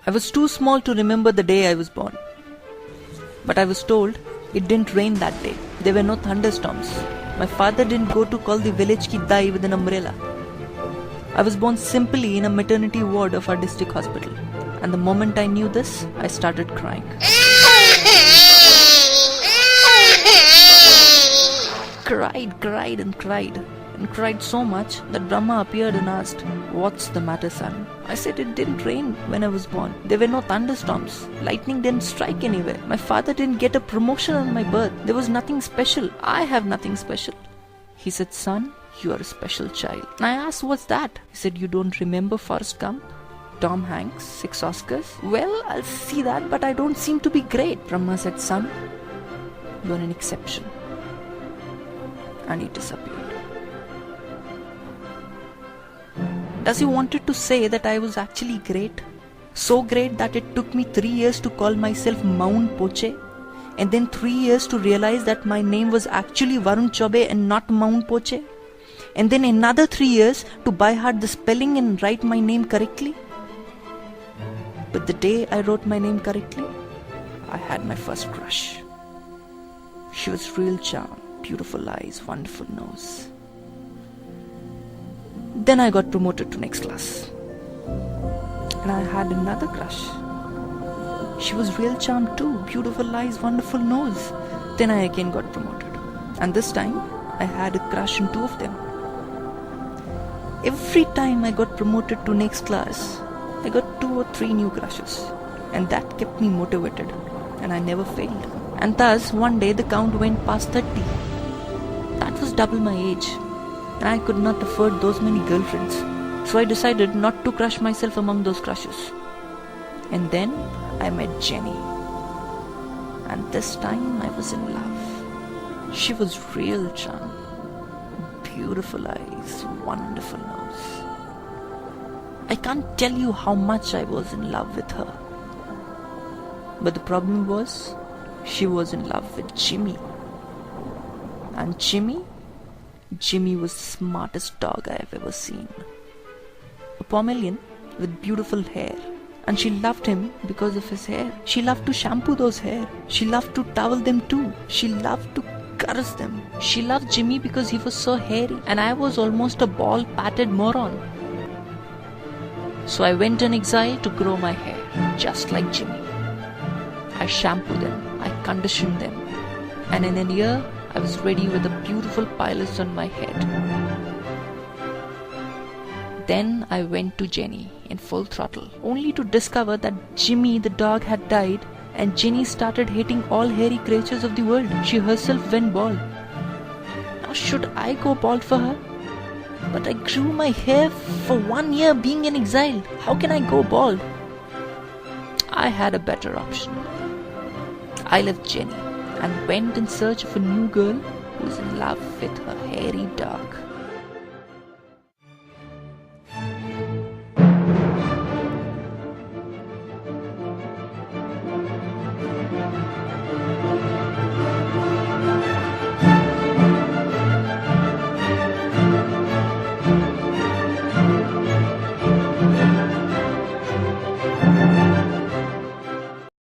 I was too small to remember the day I was born. But I was told it didn't rain that day. There were no thunderstorms. My father didn't go to call the village ki dai with an umbrella. I was born simply in a maternity ward of our district hospital. And the moment I knew this, I started crying. Cried so much that Brahma appeared and asked, "What's the matter, son?" I said it didn't rain when I was born. There were no thunderstorms. Lightning didn't strike anywhere. My father didn't get a promotion on my birth. There was nothing special. I have nothing special. He said, "Son, you are a special child." And I asked, "What's that?" He said, "You don't remember Forrest Gump? Tom Hanks, 6 Oscars? Well, I'll see that, but I don't seem to be great." Brahma said, "Son, you are an exception." And he disappeared. Does he wanted to say that I was actually great? So great that it took me 3 years to call myself Mount Poche, and then 3 years to realize that my name was actually Varun Chobe and not Mount Poche, and then another 3 years to by heart the spelling and write my name correctly. But the day I wrote my name correctly, I had my first crush. She was real charm, beautiful eyes, wonderful nose. Then I got promoted to next class, and I had another crush. She was real charm too, beautiful eyes, wonderful nose. Then I again got promoted, and this time I had a crush on 2 of them. Every time I got promoted to next class, I got 2 or 3 new crushes, and that kept me motivated, and I never failed. And thus one day the count went past 30. That was double my age. I could not afford those many girlfriends, so I decided not to crush myself among those crushes. And then I met Jenny, and this time I was in love. She was real charm, beautiful eyes, wonderful nose. I can't tell you how much I was in love with her. But the problem was, she was in love with Jimmy. And Jimmy was the smartest dog I have ever seen. A Pomeranian with beautiful hair. And she loved him because of his hair. She loved to shampoo those hair. She loved to towel them too. She loved to caress them. She loved Jimmy because he was so hairy, and I was almost a bald, patted moron. So I went on exile to grow my hair, just like Jimmy. I shampooed them, I conditioned them, and in a year, I was ready with a beautiful pilot on my head. Then I went to Jenny in full throttle, only to discover that Jimmy the dog had died, and Jenny started hating all hairy creatures of the world. She herself went bald. Now should I go bald for her? But I grew my hair for 1 year being in exile. How can I go bald? I had a better option. I left Jenny and went in search of a new girl who was in love with her hairy dog.